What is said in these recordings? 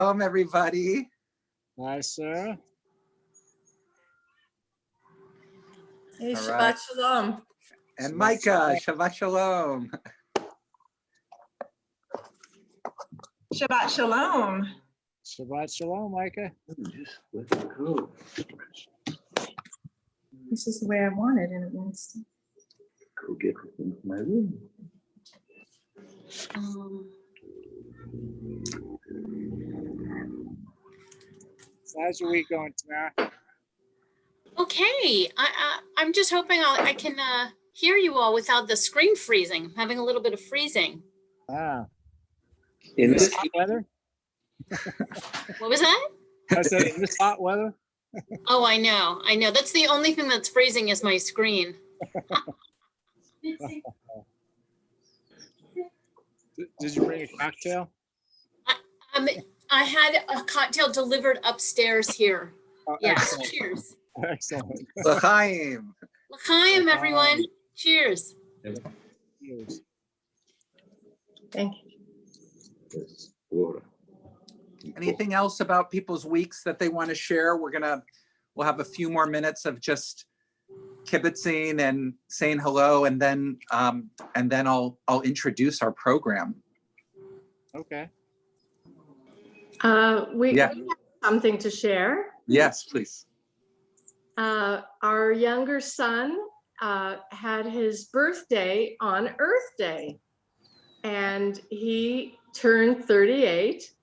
Shalom, everybody. Hi, Sarah. Hey, All Shabbat right. Shalom. And Micah, Shabbat Shalom. Shabbat Shalom. Shabbat Shalom, Micah. This is the way I want it, and it wants to. Go get into my room. So how's your week going, Tamara? Okay, I'm just hoping I can hear you all without the screen freezing. I'm having a little bit of freezing. Ah. In this this hot weather? What was that? I said, in this hot weather? Oh, I know. That's the only thing that's freezing is my screen. Did you bring a cocktail? I had a cocktail delivered upstairs here. Oh, Yes, excellent. cheers. Excellent. L'chaim. L'chaim, everyone. Cheers. Cheers. Thank you. water. Anything else about people's weeks that they want to share? We'll have a few more minutes of just kibitzing and saying hello, and then I'll introduce our program. Okay. We Yeah. have something to share. Yes, please. Our younger son had his birthday on Earth Day, and he turned 38.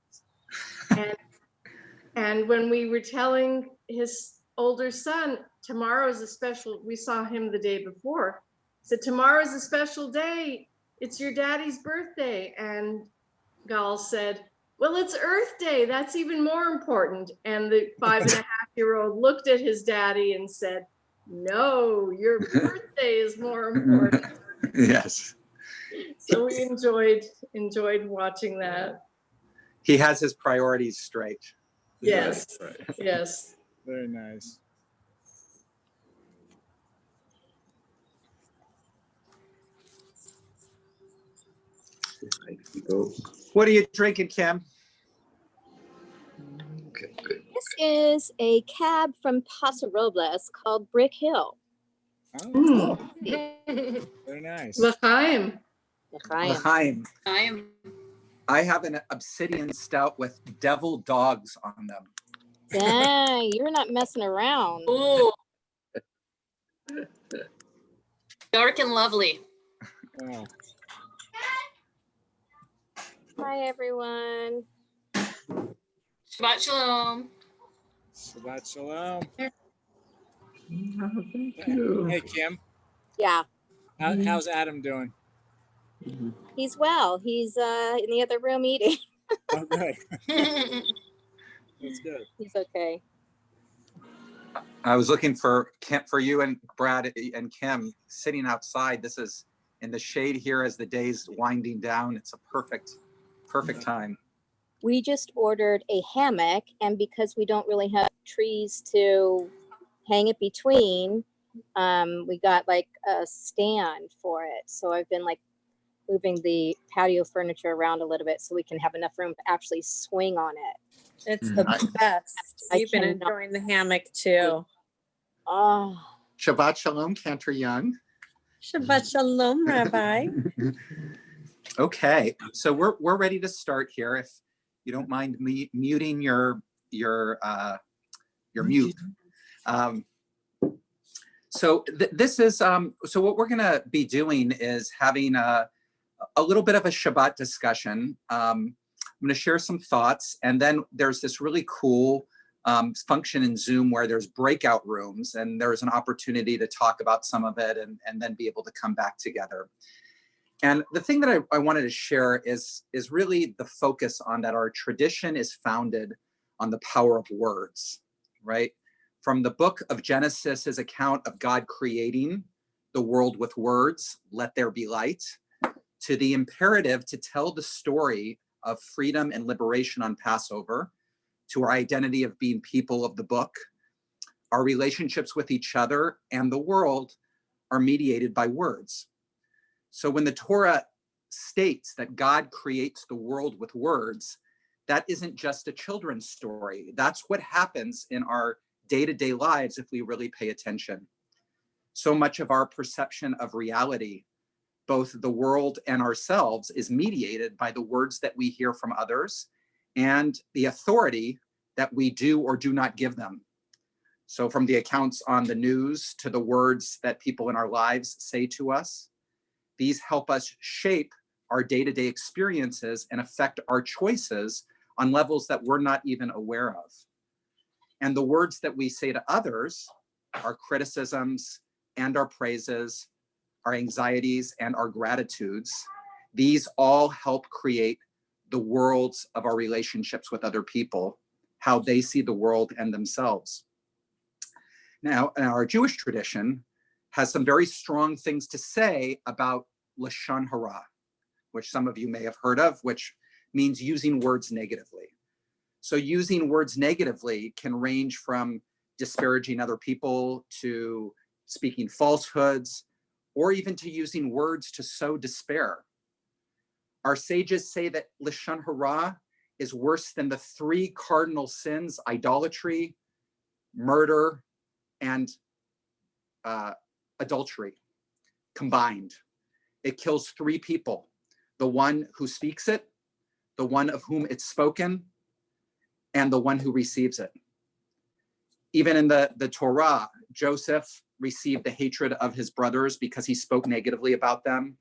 And when we were telling his older son, tomorrow's a special, we saw him the day before, said, tomorrow's a special day. It's your daddy's birthday. And Gal said, well, it's Earth Day. That's even more important. And the 5.5-year-old looked at his daddy and said, no, your birthday is more important. Yes. So we enjoyed watching that. He has his priorities straight. Yes, Right. yes. Very nice. Go. What are you drinking, Kim? Okay, good. This is a cab from Paso Robles called Brick Hill. Oh, very nice. L'chaim. L'chaim. I I have an obsidian stout with devil dogs on them. Dang, you're not messing around. Ooh. Dark and lovely. Oh. Hi, everyone. Shabbat Shalom. Shabbat Shalom. Oh, thank you. Hey, Kim. Yeah, How's Adam doing? he's well. He's in the other room eating. Oh, good. That's good. He's okay. I was looking for you and Brad and Kim sitting outside. This is in the shade here as the day's winding down. It's a perfect time. We just ordered a hammock, and because we don't really have trees to hang it between, we got like a stand for it. So I've been like moving the patio furniture around a little bit so we can have enough room to actually swing on it. It's the best. We've been cannot- enjoying the hammock too. Oh, Shabbat Shalom, Cantor Young. Shabbat Shalom, Rabbi. Okay, so we're ready to start here. If you don't mind me muting your mute. So this is so what we're gonna be doing is having a little bit of a Shabbat discussion. I'm gonna share some thoughts, and then there's this really cool function in Zoom where there's breakout rooms, and there's an opportunity to talk about some of it and then be able to come back together. And the thing that I wanted to share is really the focus on that our tradition is founded on the power of words, right? From the book of Genesis' account of God creating the world with words, let there be light, to the imperative to tell the story of freedom and liberation on Passover, to our identity of being people of the book, our relationships with each other and the world are mediated by words. So when the Torah states that God creates the world with words, that isn't just a children's story. That's what happens in our day-to-day lives if we really pay attention. So much of our perception of reality, both the world and ourselves, is mediated by the words that we hear from others and the authority that we do or do not give them. So from the accounts on the news to the words that people in our lives say to us, these help us shape our day-to-day experiences and affect our choices on levels that we're not even aware of. And the words that we say to others, our criticisms and our praises, our anxieties and our gratitudes, these all help create the worlds of our relationships with other people, how they see the world and themselves. Now, our Jewish tradition has some very strong things to say about Lashon Hara, which some of you may have heard of, which means using words negatively. So using words negatively can range from disparaging other people to speaking falsehoods, or even to using words to sow despair. Our sages say that Lashon Hara is worse than the 3 cardinal sins: idolatry, murder, and adultery combined. It kills 3 people: the one who speaks it, the one of whom it's spoken, and the one who receives it. Even in the Torah, Joseph received the hatred of his brothers because he spoke negatively about them.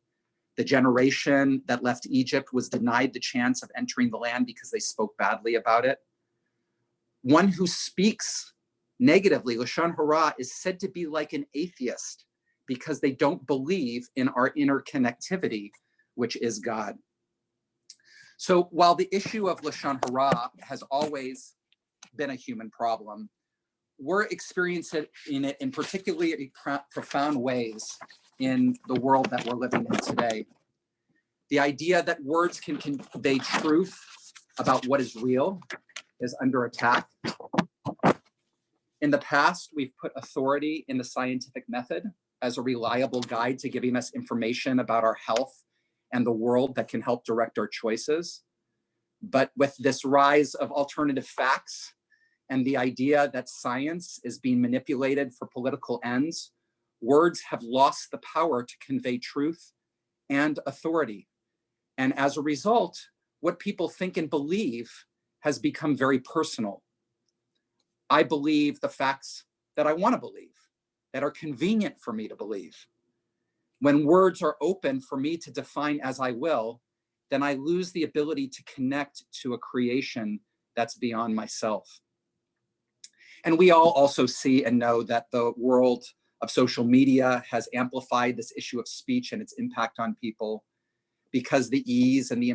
The generation that left Egypt was denied the chance of entering the land because they spoke badly about it. One who speaks negatively, Lashon Hara, is said to be like an atheist because they don't believe in our interconnectivity, which is God. So while the issue of Lashon Hara has always been a human problem, we're experiencing it in particularly profound ways in the world that we're living in today. The idea that words can convey truth about what is real is under attack. In the past, we've put authority in the scientific method as a reliable guide to giving us information about our health and the world that can help direct our choices. But with this rise of alternative facts and the idea that science is being manipulated for political ends, words have lost the power to convey truth and authority. And as a result, what people think and believe has become very personal. I believe the facts that I want to believe, that are convenient for me to believe. When words are open for me to define as I will, then I lose the ability to connect to a creation that's beyond myself. And we all also see and know that the world of social media has amplified this issue of speech and its impact on people, because the ease and the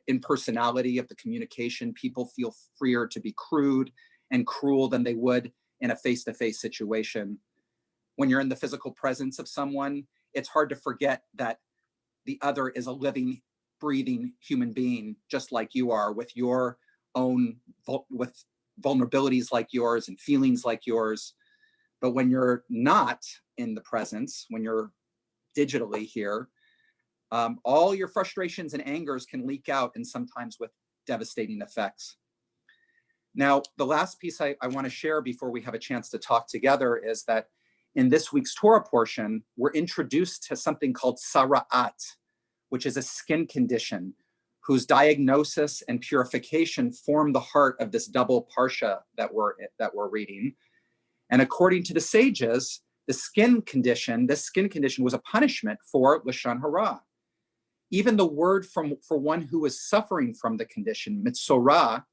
impersonality of the communication, people feel freer to be crude and cruel than they would in a face-to-face situation. When you're in the physical presence of someone, it's hard to forget that the other is a living, breathing human being, just like you are, with your own, with vulnerabilities like yours and feelings like yours. But when you're not in the presence, when you're digitally here, all your frustrations and angers can leak out, and sometimes with devastating effects. Now, the last piece I want to share before we have a chance to talk together is that in this week's Torah portion, we're introduced to something called sara'at, which is a skin condition whose diagnosis and purification form the heart of this double parsha that we're reading. And according to the sages, this skin condition was a punishment for Lashon Hara. Even the word for one who is suffering from the condition, mitzorah,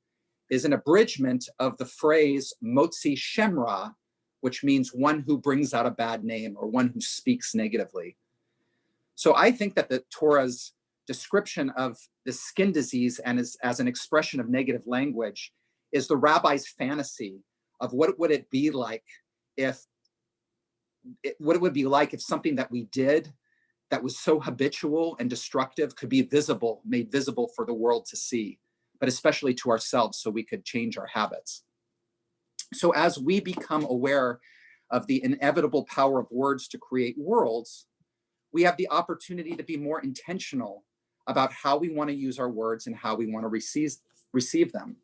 is an abridgment of the phrase motzi shemra, which means one who brings out a bad name or one who speaks negatively. So I think that the Torah's description of the skin disease and as an expression of negative language is the rabbi's fantasy of what would it be like if something that we did that was so habitual and destructive could be made visible for the world to see, but especially to ourselves, so we could change our habits. So as we become aware of the inevitable power of words to create worlds, we have the opportunity to be more intentional about how we want to use our words and how we want to receive them?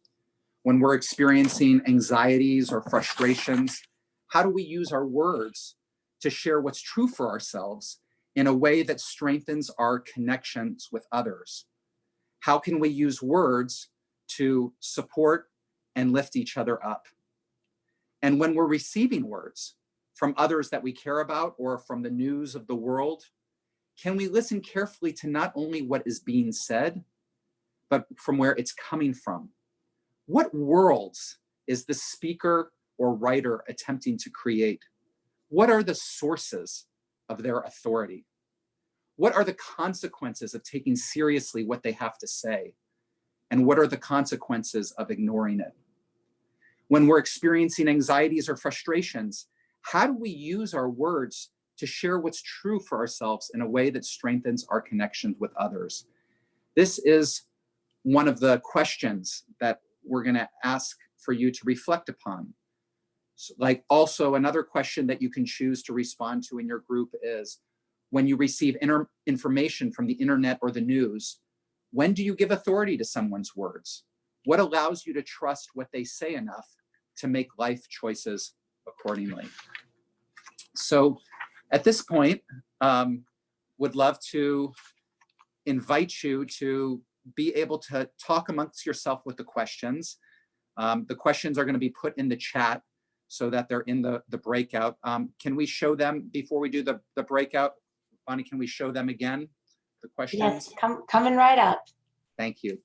When we're experiencing anxieties or frustrations, how do we use our words to share what's true for ourselves in a way that strengthens our connections with others? How can we use words to support and lift each other up? And when we're receiving words from others that we care about or from the news of the world, can we listen carefully to not only what is being said, but from where it's coming from? What worlds is the speaker or writer attempting to create? What are the sources of their authority? What are the consequences of taking seriously what they have to say? And what are the consequences of ignoring it? When we're experiencing anxieties or frustrations, how do we use our words to share what's true for ourselves in a way that strengthens our connections with others? This is one of the questions that we're going to ask for you to reflect upon. So, like, also another question that you can choose to respond to in your group is, when you receive information from the internet or the news, when do you give authority to someone's words? What allows you to trust what they say enough to make life choices accordingly? So at this point, would love to invite you to be able to talk amongst yourself with the questions. The questions are going to be put in the chat so that they're in the breakout. Can we show them before we do the breakout? Bonnie, can we show them again, the questions? Yes, coming right up. Thank you.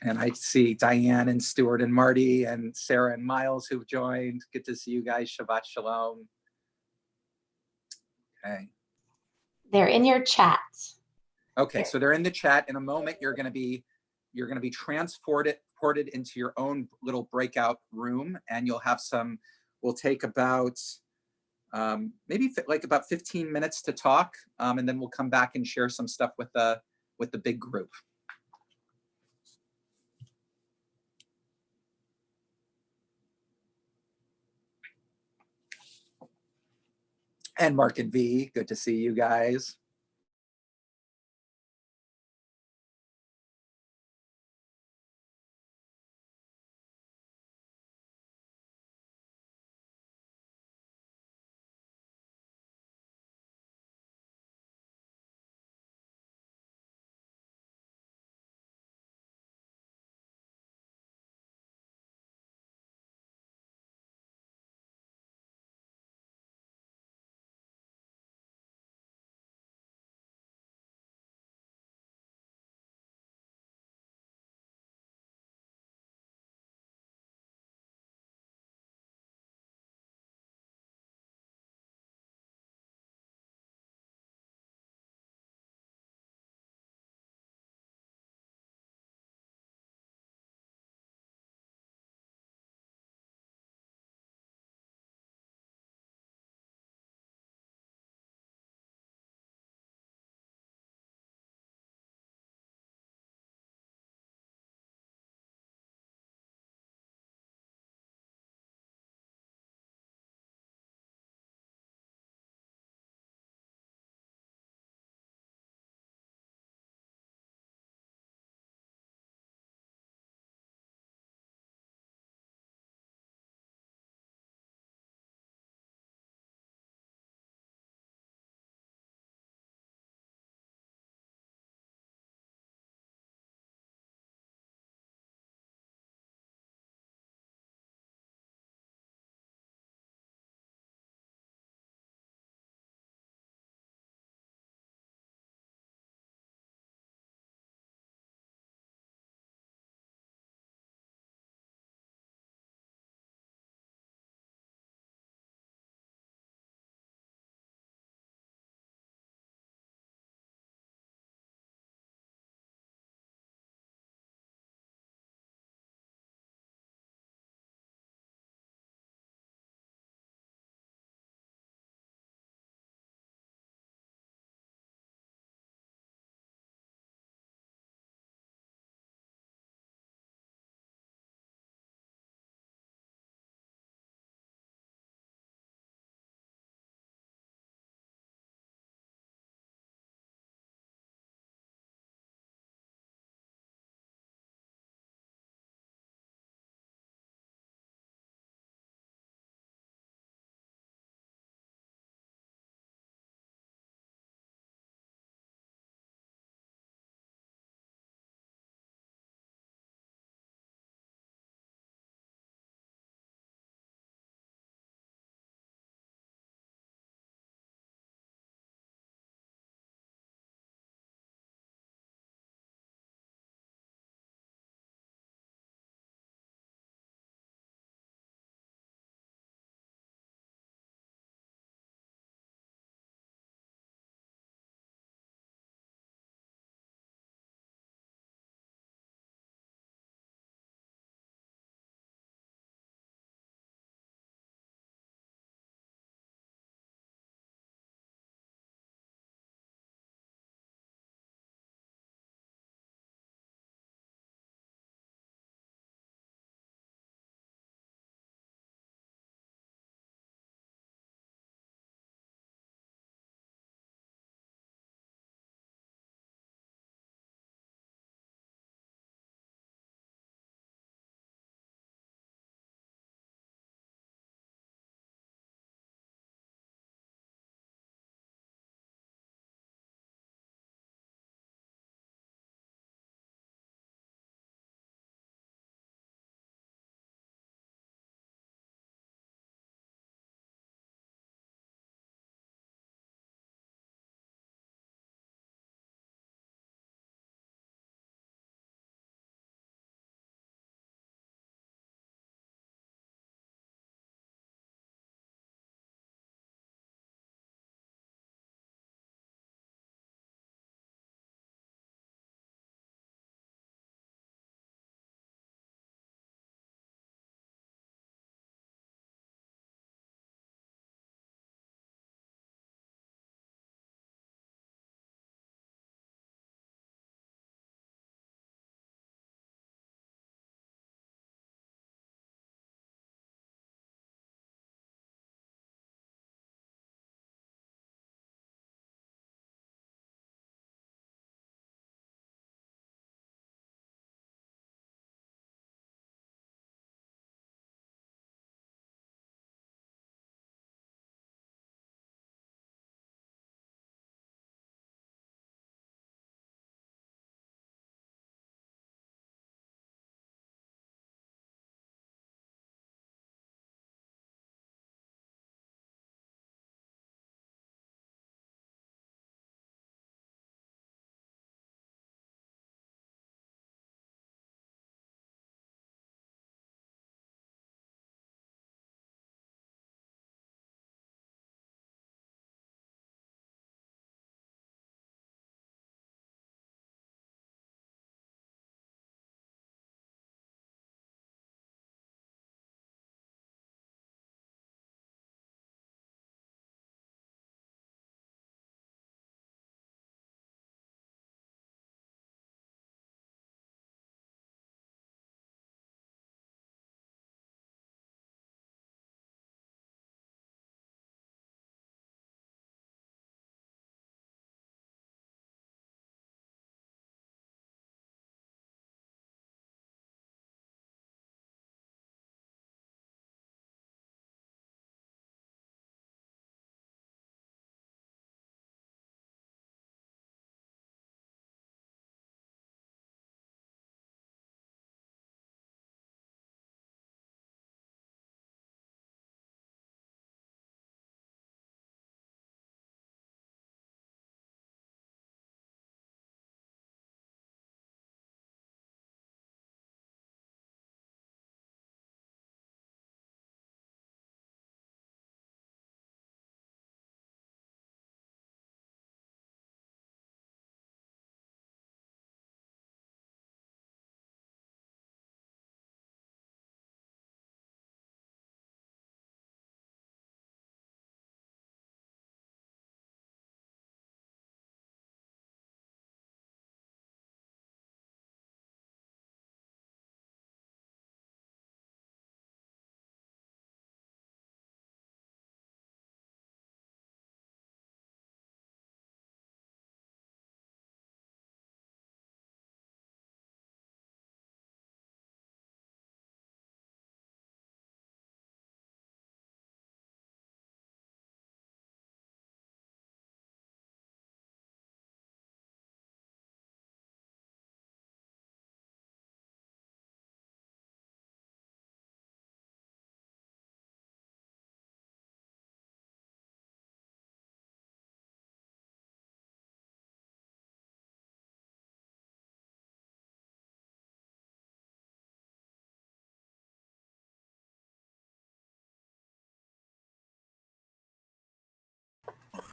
And I see Diane and Stuart and Marty and Sarah and Miles who've joined. Good to see you guys. Shabbat Shalom. Okay. They're in your chat. Okay, so they're in the chat. In a moment, you're going to be transported into your own little breakout room, and you'll have some. We'll take about maybe like about 15 minutes to talk, and then we'll come back and share some stuff with the big group. And Mark and V, good to see you guys.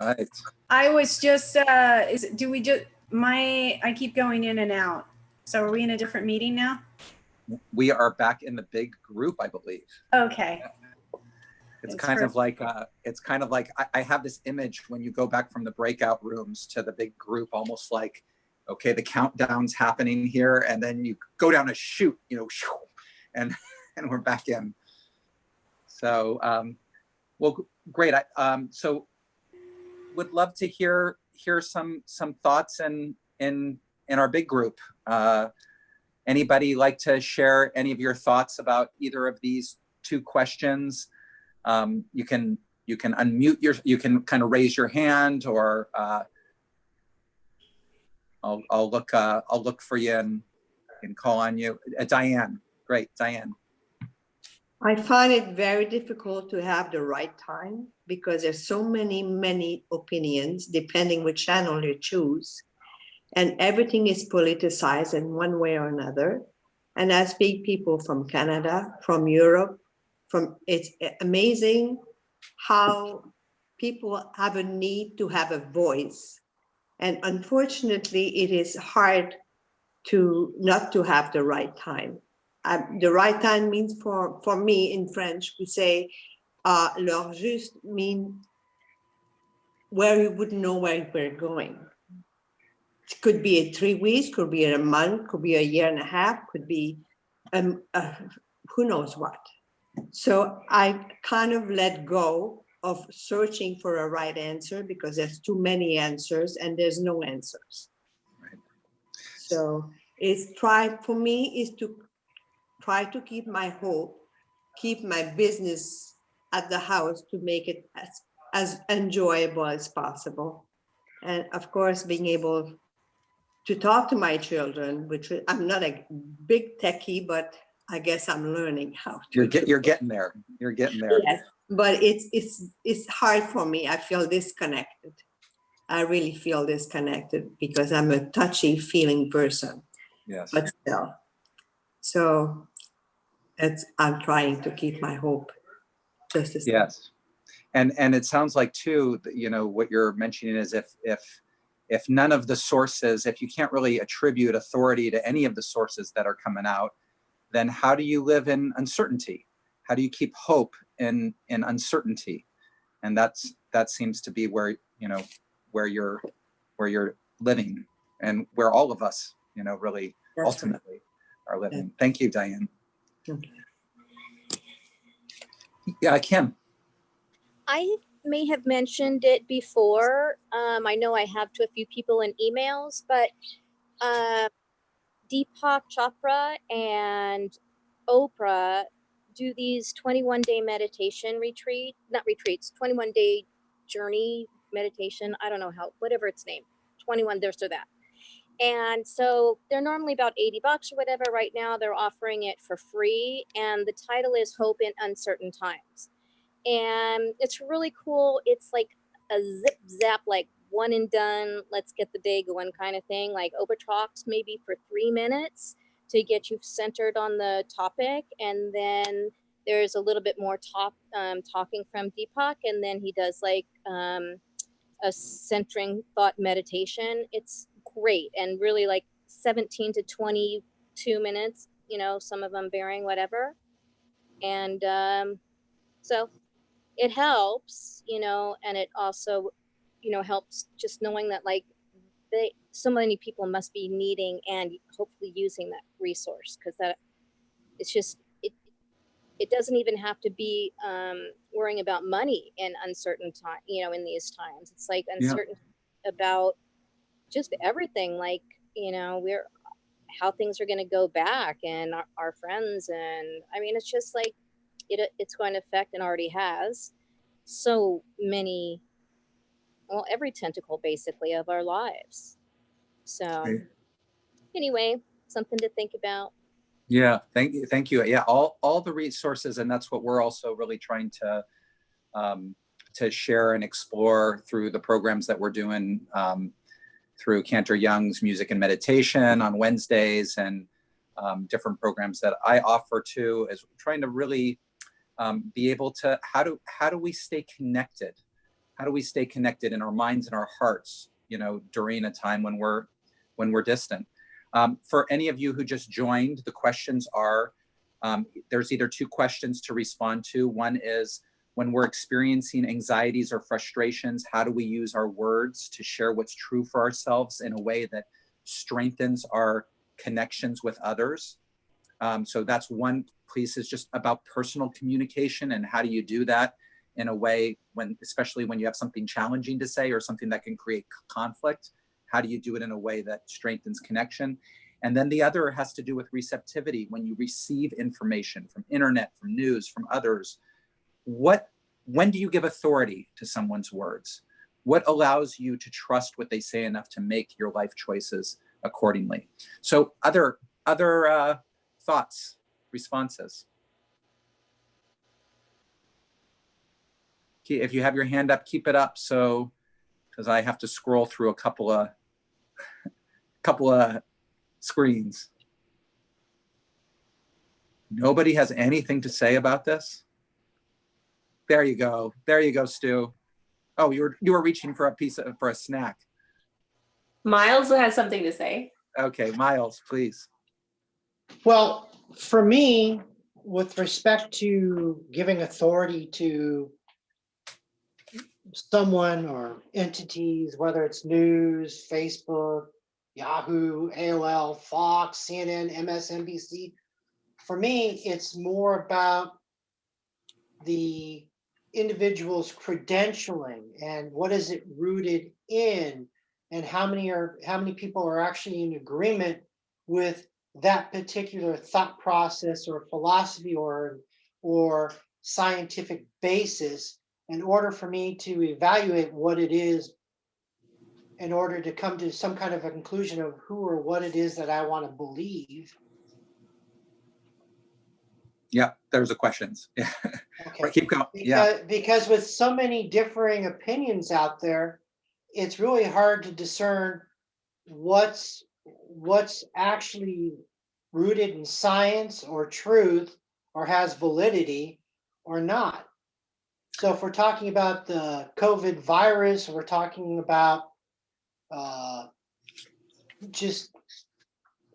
Right. I was just, do we just, I keep going in and out. So are we in a different meeting now? We are back in the big group, I believe. Okay. It's Thanks kind for- of like, I have this image when you go back from the breakout rooms to the big group, almost like, okay, the countdown's happening here, and then you go down a chute, you know, and we're back in. So, well, great. So would love to hear some thoughts in our big group. Anybody like to share any of your thoughts about either of these two questions? You can unmute you can kind of raise your hand, or I'll look for you and call on you. Diane, great, Diane. I find it very difficult to have the right time because there's so many opinions depending which channel you choose, and everything is politicized in one way or another. And I speak people from Canada, from Europe, it's amazing how people have a need to have a voice. And unfortunately, it is hard to not to have the right time. The right time means for me in French, we say, l'heure juste mean where you wouldn't know where we're going. It could be 3 weeks, could be a month, could be a year and a half, could be who knows what. So I kind of let go of searching for a right answer because there's too many answers and there's no answers. Right. So for me is to try to keep my hope, keep my business at the house to make it as enjoyable as possible. And of course, being able to talk to my children, which I'm not a big techie, but I guess I'm learning how to. You're getting there. You're getting there. Yes, but it's hard for me. I feel disconnected. I really feel disconnected because I'm a touchy feeling person. Yes. But still, so I'm trying to keep my hope just as Yes. And it sounds like too, you know, what you're mentioning is if none of the sources, if you can't really attribute authority to any of the sources that are coming out, then how do you live in uncertainty? How do you keep hope in uncertainty? And that seems to be where, you know, where you're living, and where all of us, you know, really ultimately are living. Thank you, Diane. Okay. Yeah, Kim. I may have mentioned it before. I know I have to a few people in emails, but Deepak Chopra and Oprah do these 21-day meditation retreat, not retreats, 21-day journey meditation. I don't know whatever its name, 21, this or that. And so they're normally about $80 or whatever. Right now they're offering it for free. And the title is Hope in Uncertain Times. And it's really cool. It's like a zip zap, like one and done, let's get the day going kind of thing. Like Oprah talks maybe for 3 minutes to get you centered on the topic. And then there's a little bit more talking from Deepak. And then he does like a centering thought meditation. It's great. And really like 17 to 22 minutes, you know, some of them varying, whatever. And so it helps, you know, and it also, you know, helps just knowing that like so many people must be needing and hopefully using that resource, because that it's just it doesn't even have to be worrying about money in uncertain time, you know, in these times. It's like uncertain about just everything, like, you know, how things are going to go back, and our friends, and I mean, it's just like it's going to affect, and already has, so many, well, every tentacle basically of our lives. So anyway, something to think about. Yeah, thank you. Yeah, all the resources, and that's what we're also really trying to share and explore through the programs that we're doing through Cantor Young's Music and Meditation on Wednesdays, and different programs that I offer too, is trying to really be able to, how do we stay connected? how do we stay connected in our minds and our hearts, you know, during a time when we're distant? For any of you who just joined, the questions are, there's either two questions to respond to. One is, when we're experiencing anxieties or frustrations, how do we use our words to share what's true for ourselves in a way that strengthens our connections with others? So that's one piece, is just about personal communication, and how do you do that in a way when, especially when you have something challenging to say or something that can create conflict, how do you do it in a way that strengthens connection? And then the other has to do with receptivity. When you receive information from internet, from news, from others, when do you give authority to someone's words? What allows you to trust what they say enough to make your life choices accordingly? So other thoughts, responses? If you have your hand up, keep it up, so, because I have to scroll through a couple of screens. Nobody has anything to say about this? There you go. There you go, Stu. Oh, you were reaching for a snack. Miles has something to say. Okay, Miles, please. Well, for me, with respect to giving authority to someone or entities, whether it's news, Facebook, Yahoo, AOL, Fox, CNN, MSNBC, for me, it's more about the individual's credentialing and what is it rooted in, and how many people are actually in agreement with that particular thought process or philosophy or scientific basis, in order for me to evaluate what it is, in order to come to some kind of a conclusion of who or what it is that I want to believe. Yeah, there's the questions. Yeah. Okay. Keep going. Because with so many differing opinions out there, it's really hard to discern what's actually rooted in science or truth or has validity or not. So if we're talking about the COVID virus, we're talking about just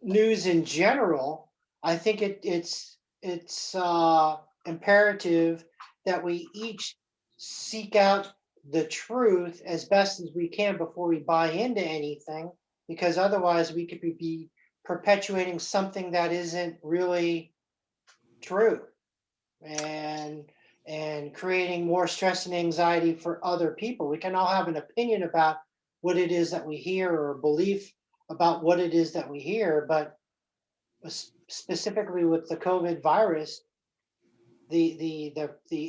news in general, I think it's imperative that we each seek out the truth as best as we can before we buy into anything, because otherwise we could be perpetuating something that isn't really true, and creating more stress and anxiety for other people. We can all have an opinion about what it is that we hear, or a belief about what it is that we hear, but specifically with the COVID virus, the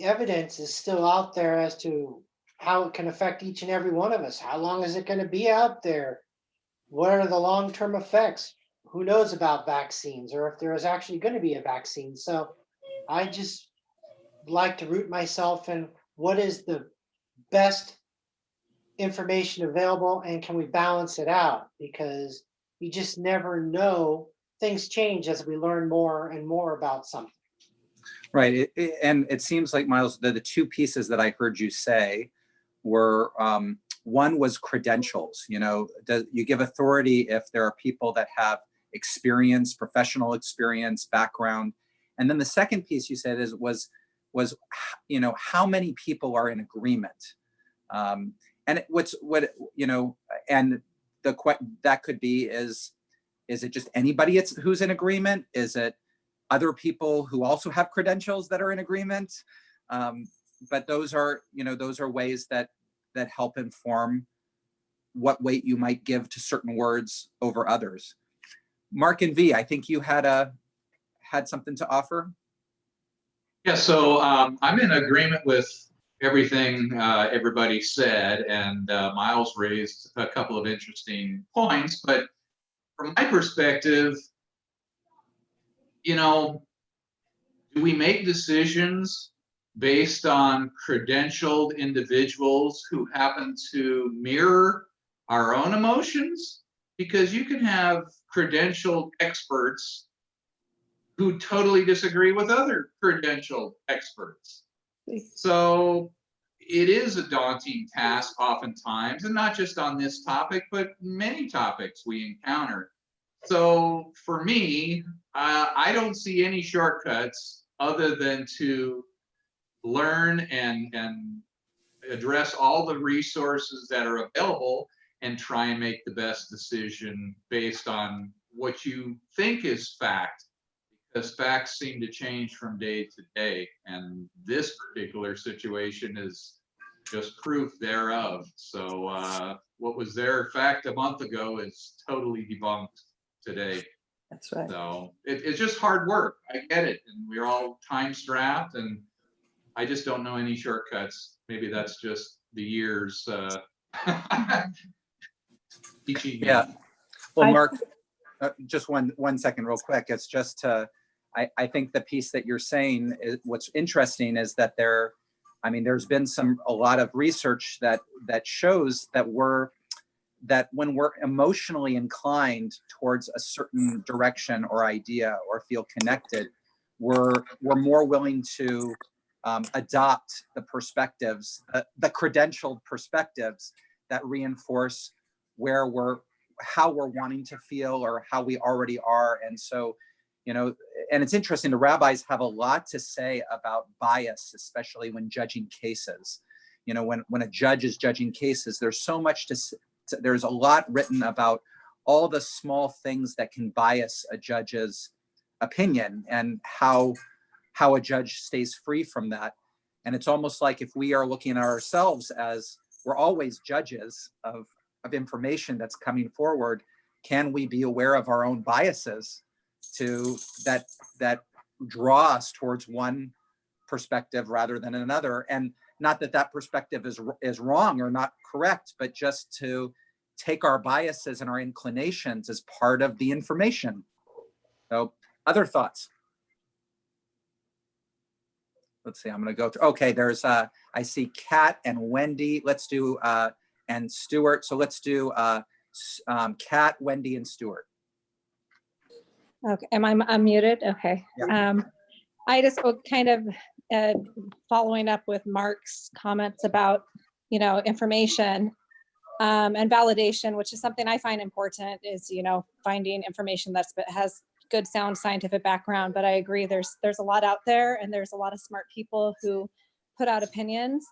evidence is still out there as to how it can affect each and every one of us. How long is it going to be out there? What are the long-term effects? Who knows about vaccines, or if there is actually going to be a vaccine? So I just like to root myself in what is the best information available, and can we balance it out? Because you just never know. Things change as we learn more and more about something. Right. And it seems like, Miles, the two pieces that I heard you say were, one was credentials. You know, you give authority if there are people that have experience, professional experience, background. And then the second piece you said was, you know, how many people are in agreement? And that could be is it just anybody who's in agreement? Is it other people who also have credentials that are in agreement? But those are ways that help inform what weight you might give to certain words over others. Mark and V, I think you had something to offer. Yeah, so I'm in agreement with everything everybody said, and Miles raised a couple of interesting points, but from my perspective, you know, do we make decisions based on credentialed individuals who happen to mirror our own emotions? Because you can have credentialed experts who totally disagree with other credentialed experts. So it is a daunting task oftentimes, and not just on this topic, but many topics we encounter. So for me, I don't see any shortcuts other than to learn and address all the resources that are available and try and make the best decision based on what you think is fact, because facts seem to change from day to day. And this particular situation is just proof thereof. So what was there fact a month ago is totally debunked today. That's right. So it's just hard work. I get it. And we're all time strapped, and I just don't know any shortcuts. Maybe that's just the years teaching me. Yeah. Well, Mark, just one second real quick. It's just I think the piece that you're saying is, what's interesting is that there's been a lot of research that shows that when we're emotionally inclined towards a certain direction or idea or feel connected, we're more willing to adopt the perspectives, the credentialed perspectives that reinforce how we're wanting to feel or how we already are. And so, and it's interesting, the rabbis have a lot to say about bias, especially when judging cases. When a judge is judging cases, there's so much there's a lot written about all the small things that can bias a judge's opinion and how a judge stays free from that. And it's almost like if we are looking at ourselves as we're always judges of information that's coming forward, can we be aware of our own biases that draw us towards one perspective rather than another? And not that perspective is wrong or not correct, but just to take our biases and our inclinations as part of the information. So other thoughts? Let's see, I'm going to go through. Okay, there's I see Kat and Wendy. Let's do and Stuart. So let's do Kat, Wendy, and Stuart. Okay, am I unmuted? Okay. Yeah. I just kind of following up with Mark's comments about information and validation, which is something I find important, is finding information that has good sound scientific background. But I agree, there's a lot out there, and there's a lot of smart people who put out opinions,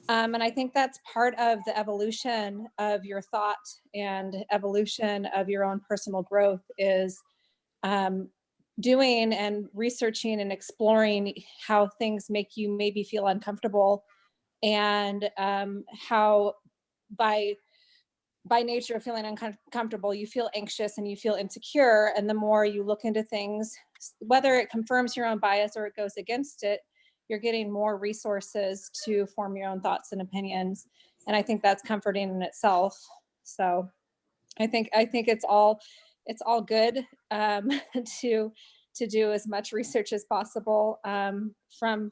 and I think that's part of the evolution of your thought and evolution of your own personal growth is doing and researching and exploring how things make you maybe feel uncomfortable, and how by nature of feeling uncomfortable, you feel anxious and you feel insecure. And the more you look into things, whether it confirms your own bias or it goes against it, you're getting more resources to form your own thoughts and opinions. And I think that's comforting in itself. So I think it's all good to do as much research as possible from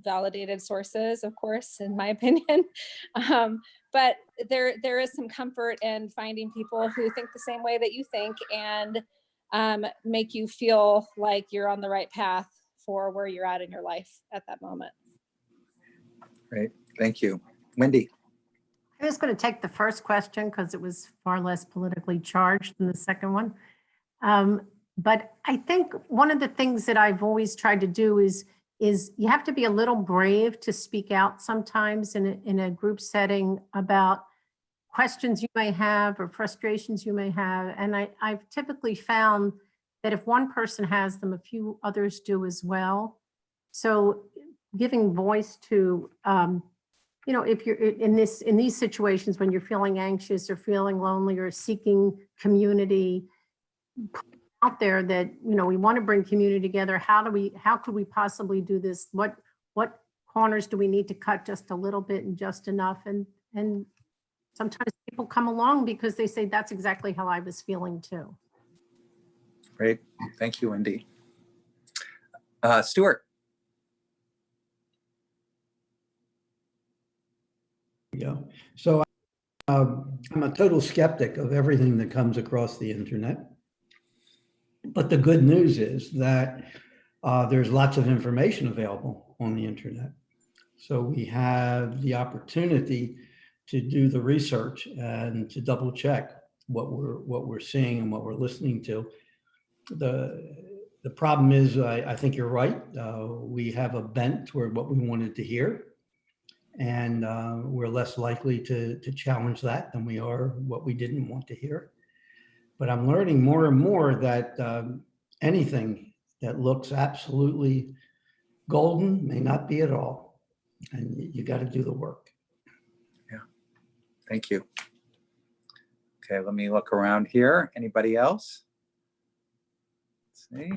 validated sources, of course, in my opinion. But there is some comfort in finding people who think the same way that you think and make you feel like you're on the right path for where you're at in your life at that moment. Great, thank you. Wendy. I was going to take the first question because it was far less politically charged than the second one. But I think one of the things that I've always tried to do is you have to be a little brave to speak out sometimes in a group setting about questions you may have or frustrations you may have. And I've typically found that if one person has them, a few others do as well. So giving voice to, if you're in these situations when you're feeling anxious or feeling lonely or seeking community, out there that we want to bring community together. How could we possibly do this? What corners do we need to cut just a little bit and just enough? And sometimes people come along because they say that's exactly how I was feeling too. Great, thank you, Wendy. Stuart. Yeah. So I'm a total skeptic of everything that comes across the internet. But the good news is that there's lots of information available on the internet. So we have the opportunity to do the research and to double check what we're seeing and what we're listening to. The problem is, I think you're right. We have a bent toward what we wanted to hear, and we're less likely to challenge that than we are what we didn't want to hear. But I'm learning more and more that anything that looks absolutely golden may not be at all, and you got to do the work. Yeah, thank you. Okay, let me look around here. Anybody else? Let's see.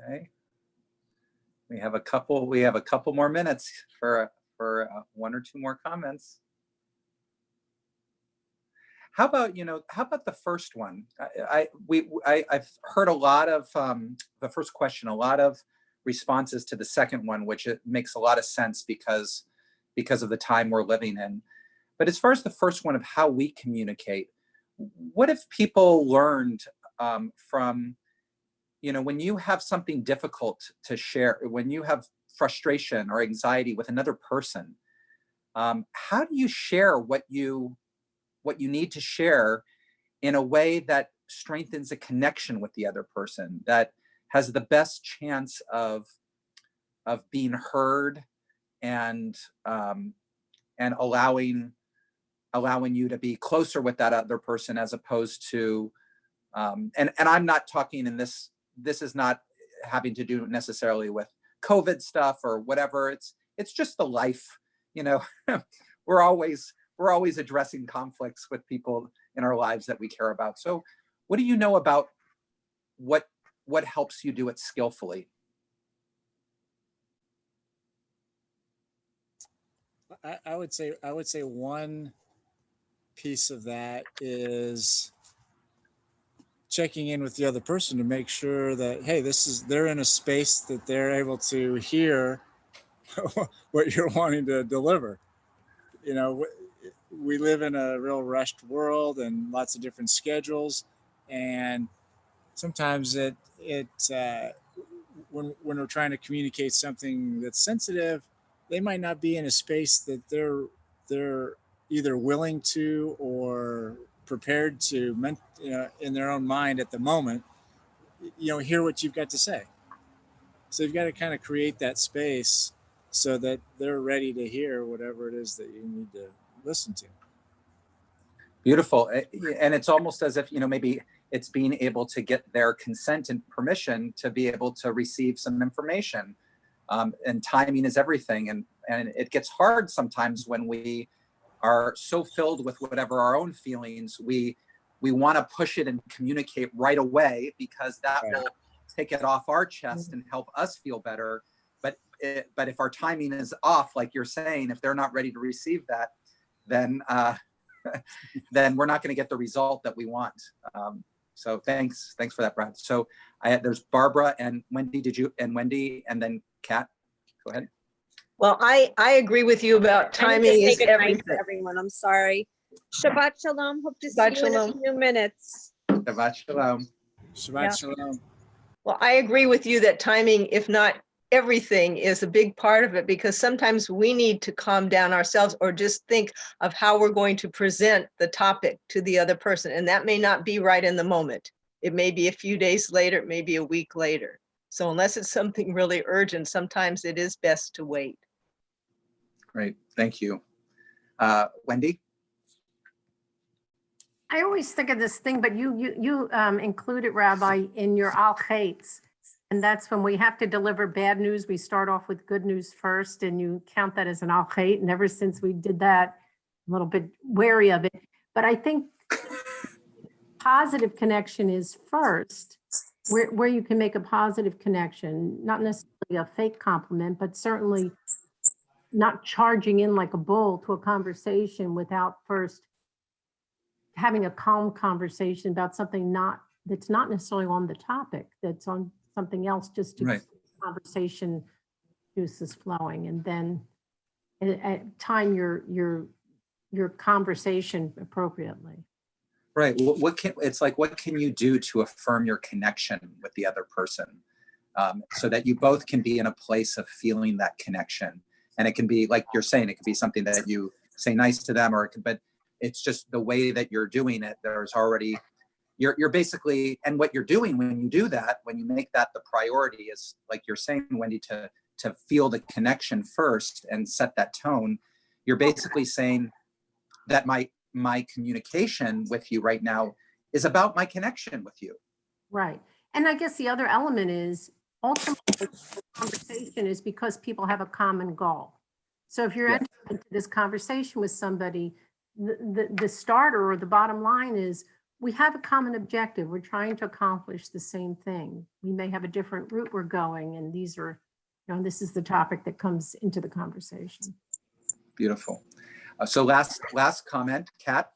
Okay. We have a couple more minutes for one or two more comments. How about, how about the first one? I've heard a lot of the first question, a lot of responses to the second one, which it makes a lot of sense because of the time we're living in. But as far as the first one of how we communicate, what have people learned from, when you have something difficult to share, when you have frustration or anxiety with another person, how do you share what you need to share in a way that strengthens a connection with the other person, that has the best chance of being heard and allowing you to be closer with that other person, as opposed to and I'm not talking in this is not having to do necessarily with COVID stuff or whatever. It's just the life, we're always addressing conflicts with people in our lives that we care about. So what do you know about what helps you do it skillfully? I would say one piece of that is checking in with the other person to make sure that, hey, they're in a space that they're able to hear what you're wanting to deliver. We live in a real rushed world and lots of different schedules, and sometimes when we're trying to communicate something that's sensitive, they might not be in a space that they're either willing to or prepared to, in their own mind at the moment, hear what you've got to say. So you've got to kind of create that space so that they're ready to hear whatever it is that you need to listen to. Beautiful. And it's almost as if, maybe it's being able to get their consent and permission to be able to receive some information. And timing is everything. And it gets hard sometimes when we are so filled with whatever our own feelings, we want to push it and communicate right away, because that will take it off our chest and help us feel better. But if our timing is off, like you're saying, if they're not ready to receive that, then then we're not going to get the result that we want. So thanks for that, Brad. So there's Barbara and Wendy. Wendy, and then Kat. Go ahead. Well, I agree with you about timing is everything. Everyone, I'm sorry. Shabbat shalom. Hope to see you in a few minutes. Shabbat shalom. Shabbat shalom. Well, I agree with you that timing, if not everything, is a big part of it, because sometimes we need to calm down ourselves or just think of how we're going to present the topic to the other person. And that may not be right in the moment. It may be a few days later, it may be a week later. So unless it's something really urgent, sometimes it is best to wait. Great, thank you. Wendy? I always think of this thing, but you included, Rabbi, in your al-chaitz. And that's when we have to deliver bad news, we start off with good news first, and you count that as an al-chait. And ever since we did that, I'm a little bit wary of it. But I think positive connection is first, where you can make a positive connection, not necessarily a fake compliment, but certainly not charging in like a bull to a conversation without first having a calm conversation about something that's not necessarily on the topic, that's on something else, just to keep the conversation juices flowing, and then time your conversation appropriately. Right. What can you do to affirm your connection with the other person? so that you both can be in a place of feeling that connection. And it can be, like you're saying, it could be something that you say nice to them, or but it's just the way that you're doing it. There's already, you're basically, and what you're doing when you do that, when you make that the priority, is like you're saying, Wendy, to feel the connection first and set that tone. You're basically saying that my communication with you right now is about my connection with you. Right. And I guess the other element is ultimately the conversation is because people have a common goal. So if you're Yeah. entering into this conversation with somebody, the starter or the bottom line is we have a common objective. We're trying to accomplish the same thing. We may have a different route we're going, and these are, this is the topic that comes into the conversation. Beautiful. So last comment, Kat.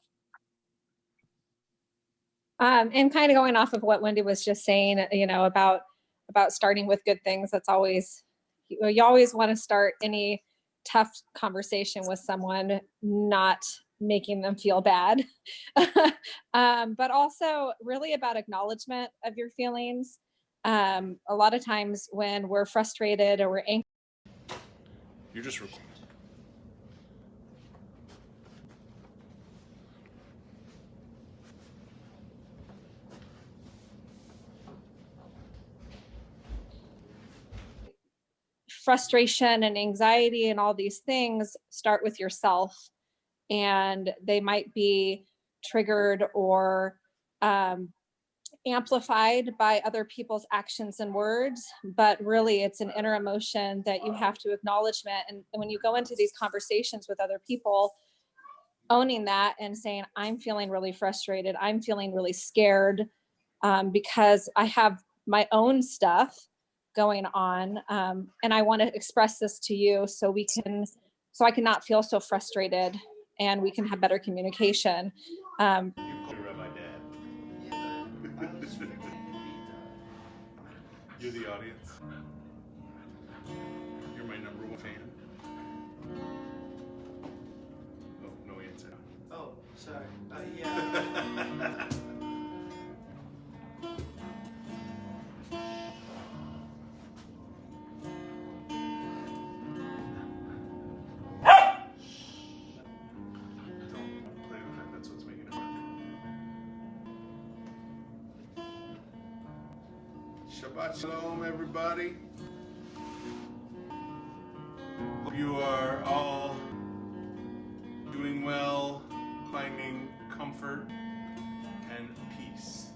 And kind of going off of what Wendy was just saying, about starting with good things. That's always, you always want to start any tough conversation with someone, not making them feel bad, but also really about acknowledgement of your feelings. A lot of times when we're frustrated or we're angry, You're just recording. frustration and anxiety and all these things start with yourself, and they might be triggered or amplified by other people's actions and words, but really it's an inner emotion that you have to acknowledge. And when you go into these conversations with other people, owning that and saying, I'm feeling really frustrated, I'm feeling really scared, because I have my own stuff going on, and I want to express this to you so I can not feel so frustrated and we can have better communication. You're the audience. You're my number one fan. Oh, no answer. Oh, sorry. Yeah. Don't play with that. That's what's making it work. Shabbat Shalom, everybody. Hope you are all doing well, finding comfort and peace.